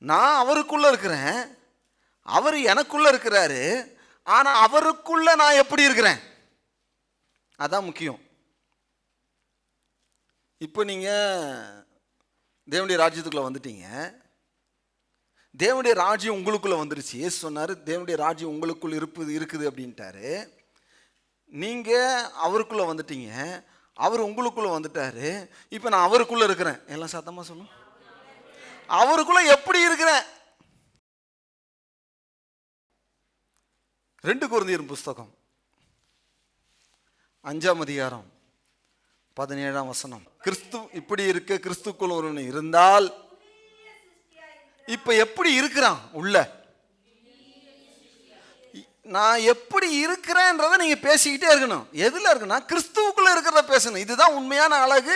நான் அவருக்குள்ள இருக்கிறேன், அவர் எனக்குள்ள இருக்கிறாரு. ஆனா அவருக்குள்ள நான் எப்படி இருக்கிறேன், அதான் முக்கியம். இப்போ நீங்க தேவனுடைய ராஜ்யத்துக்குள்ள வந்துட்டீங்க. தேவனுடைய ராஜ்யம் உங்களுக்குள்ள வந்துருச்சு. இயேசு சொன்னாரு, தேவனுடைய ராஜ்யம் உங்களுக்குள்ள இருக்குது அப்படின்ட்டாரு. நீங்க அவருக்குள்ள வந்துட்டீங்க, அவர் உங்களுக்குள்ள வந்துட்டாரு. இப்போ நான் அவருக்குள்ள இருக்கிறேன். எல்லாம் சத்தமா சொல்லும். அவருக்குள்ள எப்படி இருக்கிறேன்? 2 கொரிந்தியர் புஸ்தகம் 5ஆம் அதிகாரம் 17ஆம் வசனம். கிறிஸ்து இப்படி இருக்க கிறிஸ்துக்குள் ஒருவன் இருந்தால், இப்ப எப்படி இருக்கிறான் உள்ள? நான் எப்படி இருக்கிறேன்றதை நீங்க பேசிக்கிட்டே இருக்கணும். எதுல இருக்குன்னா கிறிஸ்துவுக்குள்ள இருக்கிறத பேசணும். இதுதான் உண்மையான அழகு,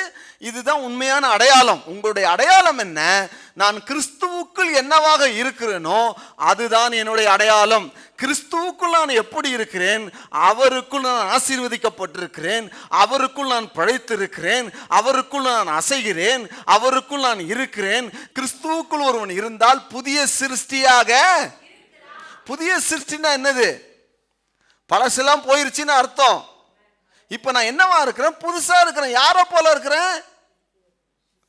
இதுதான் உண்மையான அடையாளம். உங்களுடைய அடையாளம் என்ன? நான் கிறிஸ்துவுக்குள் என்னவாக இருக்கிறேனோ அதுதான் என்னுடைய அடையாளம். கிறிஸ்துவுக்குள் நான் எப்படி இருக்கிறேன்? அவருக்குள் நான் ஆசீர்வதிக்கப்பட்டிருக்கிறேன், அவருக்குள் நான் பிழைத்திருக்கிறேன், அவருக்குள் நான் அசைகிறேன், அவருக்குள் நான் இருக்கிறேன். கிறிஸ்துவுக்குள் ஒருவன் இருந்தால் புதிய சிருஷ்டியாக. புதிய சிருஷ்டினா என்னது? பழசெல்லாம் போயிருச்சுன்னு அர்த்தம். இப்ப நான் என்னவா இருக்கிறேன்? புதுசா இருக்கிறேன். யாரை போல இருக்கிறேன்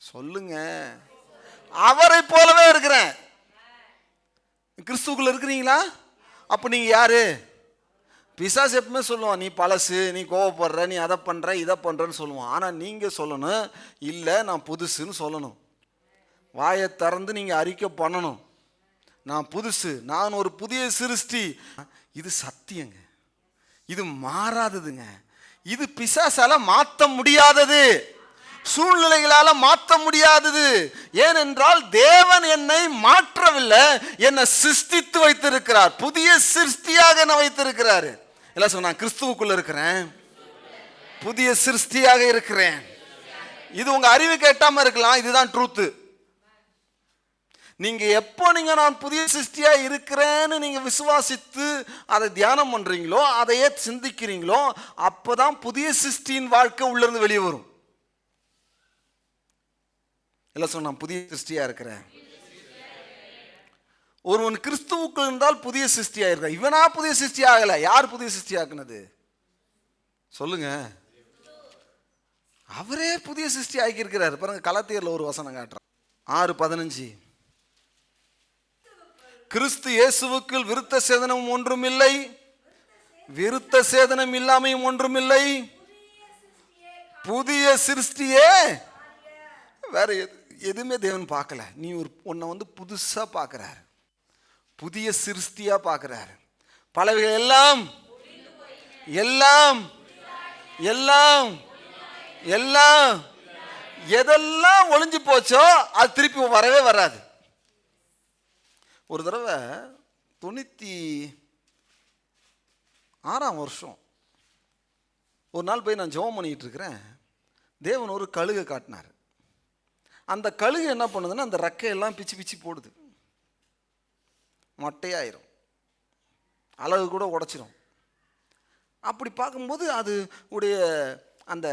சொல்லுங்க? அவரை போலவே இருக்கிறேன். கிறிஸ்துவுக்குள்ள இருக்கிறீங்களா? அப்ப நீங்க யாரு? பிசாசு எப்பவுமே சொல்லுவான், நீ பழசு, நீ கோவப்படுற, நீ அதை பண்ற இதை பண்றன்னு சொல்லுவான். ஆனா நீங்க சொல்லணும், இல்ல நான் புதுசுன்னு சொல்லணும். வாயை திறந்து நீங்க அறிக்கை பண்ணணும், நான் புதுசு, நான் ஒரு புதிய சிருஷ்டி. இது சத்தியங்க, இது மாறாததுங்க. இது பிசாசால மாற்ற முடியாதது, சூழ்நிலைகளால மாற்ற முடியாதது. ஏனென்றால் தேவன் என்னை மாற்றவில்லை, என்னை சிருஷ்டித்து வைத்திருக்கிறார். புதிய சிருஷ்டியாக என்னை வைத்திருக்கிறார். எல்லாம் சொன்னா கிறிஸ்துவுக்குள்ள இருக்கிறேன், புதிய சிருஷ்டியாக இருக்கிறேன். இது உங்க அறிவு கேட்டாம இருக்கலாம், இதுதான் ட்ரூத்து. நீங்க எப்போ நீங்க நான் புதிய சிருஷ்டியா இருக்கிறேன்னு நீங்க விசுவாசித்து அதை தியானம் பண்றீங்களோ, அதையே சிந்திக்கிறீங்களோ, அப்பதான் புதிய சிருஷ்டியின் வாழ்க்கை உள்ள இருந்து வெளியே வரும். எல்லாம் சொன்னா புதிய சிருஷ்டியா இருக்கிறேன். ஒருவன் கிறிஸ்துவுக்குள் இருந்தால் புதிய சிருஷ்டியா இருக்க. இவனா புதிய சிருஷ்டி ஆகல. யார் புதிய சிருஷ்டி ஆக்குனது சொல்லுங்க? அவரே புதிய சிருஷ்டி ஆக்கி இருக்கிறார். பாருங்க, கலாத்தியர்ல ஒரு வசனம் காட்டுறான், 6:15. கிறிஸ்து இயேசுவுக்குள் விருத்த சேதனம் ஒன்றும் இல்லை, விருத்த சேதனம் இல்லாமையும் ஒன்றும் இல்லை, புதிய சிருஷ்டியே. வேற எதுவுமே தேவன் பார்க்கல. நீ உன்னை புதுசா பார்க்கிறார், புதிய சிருஷ்டியா பார்க்கிறார். பலவைகள் எல்லாம் எல்லாம் எல்லாம் எல்லாம் எதெல்லாம் ஒளிஞ்சு போச்சோ அது திருப்பி வரவே வராது. ஒரு தடவை 96ஆம் வருஷம் ஒரு நாள் போய் நான் ஜெபம் பண்ணிட்டு இருக்கிறேன். தேவன் ஒரு கழுகை காட்டினார். அந்த கழுகு என்ன பண்ணுதுன்னா, அந்த ரெக்கையெல்லாம் பிச்சு பிச்சு போடுது, மட்டையாயிரும், அழகு கூட உடைச்சிரும். அப்படி பார்க்கும்போது அது உடைய அந்த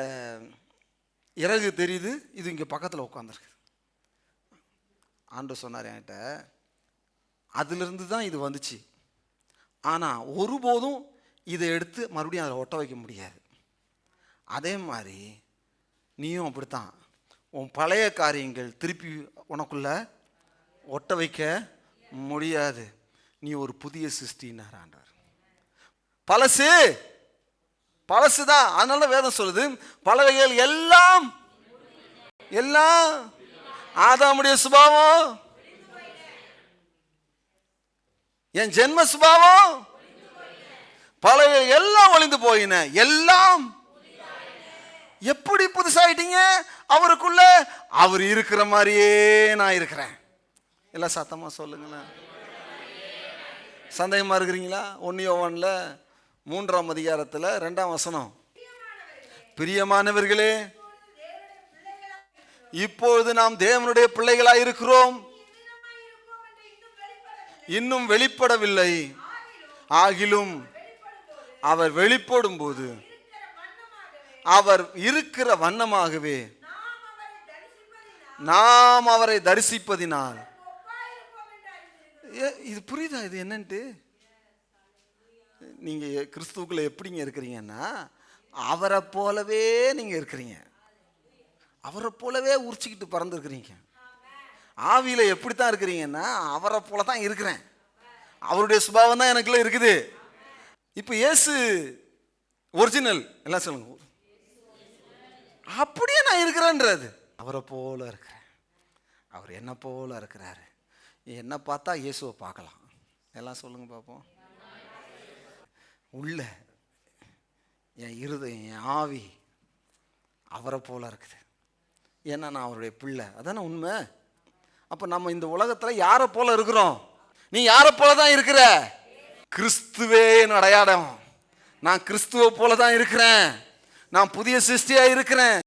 இறகு தெரியுது, இது இங்கே பக்கத்தில் உட்காந்துருக்கு. ஆண்டவர் சொன்னார் என்கிட்ட, அதிலிருந்து தான் இது வந்துச்சு, ஆனால் ஒருபோதும் இதை எடுத்து மறுபடியும் அதில் ஒட்ட வைக்க முடியாது. அதே மாதிரி நீயும் அப்படித்தான், உன் பழைய காரியங்கள் திருப்பி உனக்குள்ள ஒட்ட வைக்க முடியாது. நீ ஒரு புதிய சிருஷ்டினார் ஆண்டவர். பழசு பழசுதான். அதனால வேதம் சொல்லுது, பலவைகள் எல்லாம் எல்லாம் ஆதாமுடைய சுபாவம், என் ஜென்ம சுபாவம், பலவைகள் எல்லாம் ஒளிந்து போயின, எல்லாம் எப்படி புதுசாயிட்டீங்க? அவருக்குள்ள அவர் இருக்கிற மாதிரியே நான் இருக்கிறேன். எல்லாம் சத்தமா சொல்லுங்களேன். சந்தேகமா இருக்கிறீங்களா? 1 யோவான்ல 3ஆம் அதிகாரத்தில் 2ஆம் வசனம், பிரியமானவர்களே, இப்பொழுது நாம் தேவனுடைய பிள்ளைகளாய் இருக்கிறோம், இன்னும் வெளிப்படவில்லை, ஆகிலும் அவர் வெளிப்படும் போது அவர் இருக்கிற வண்ணமாகவே நாம் அவரை தரிசிப்பதினால் இது புரியுதா? இது என்னன்ட்டு நீங்க கிறிஸ்துவுக்குள்ள எப்படிங்க இருக்கிறீங்கன்னா, அவரை போலவே நீங்க இருக்கிறீங்க. அவரை போலவே உரிச்சிக்கிட்டு பறந்துருக்கிறீங்க. ஆவியில எப்படித்தான் இருக்கிறீங்கன்னா, அவரை போல தான் இருக்கிறேன். அவருடைய சுபாவம் தான் எனக்குள்ள இருக்குது. இப்ப இயேசு ஒரிஜினல் எல்லாம் சொல்லுங்க. அப்படியே நான் இருக்கிறேன்றது. அவரை போல இருக்கிறேன். அவர் என்ன போல இருக்கிறாரு. என்ன பார்த்தா இயேசுவை பார்க்கலாம். எல்லாம் சொல்லுங்க பார்ப்போம். உள்ள என் இருதயம், என் ஆவி அவரை போல இருக்குது. ஏன்னா நான் அவருடைய பிள்ளை. அதானே உண்மை. அப்போ நம்ம இந்த உலகத்தில் யாரை போல இருக்கிறோம்? நீ யாரை போல தான் இருக்கிற? கிறிஸ்துவே என் அடையாளம். நான் கிறிஸ்துவை போல தான் இருக்கிறேன். நான் புதிய சிருஷ்டியாக இருக்கிறேன்.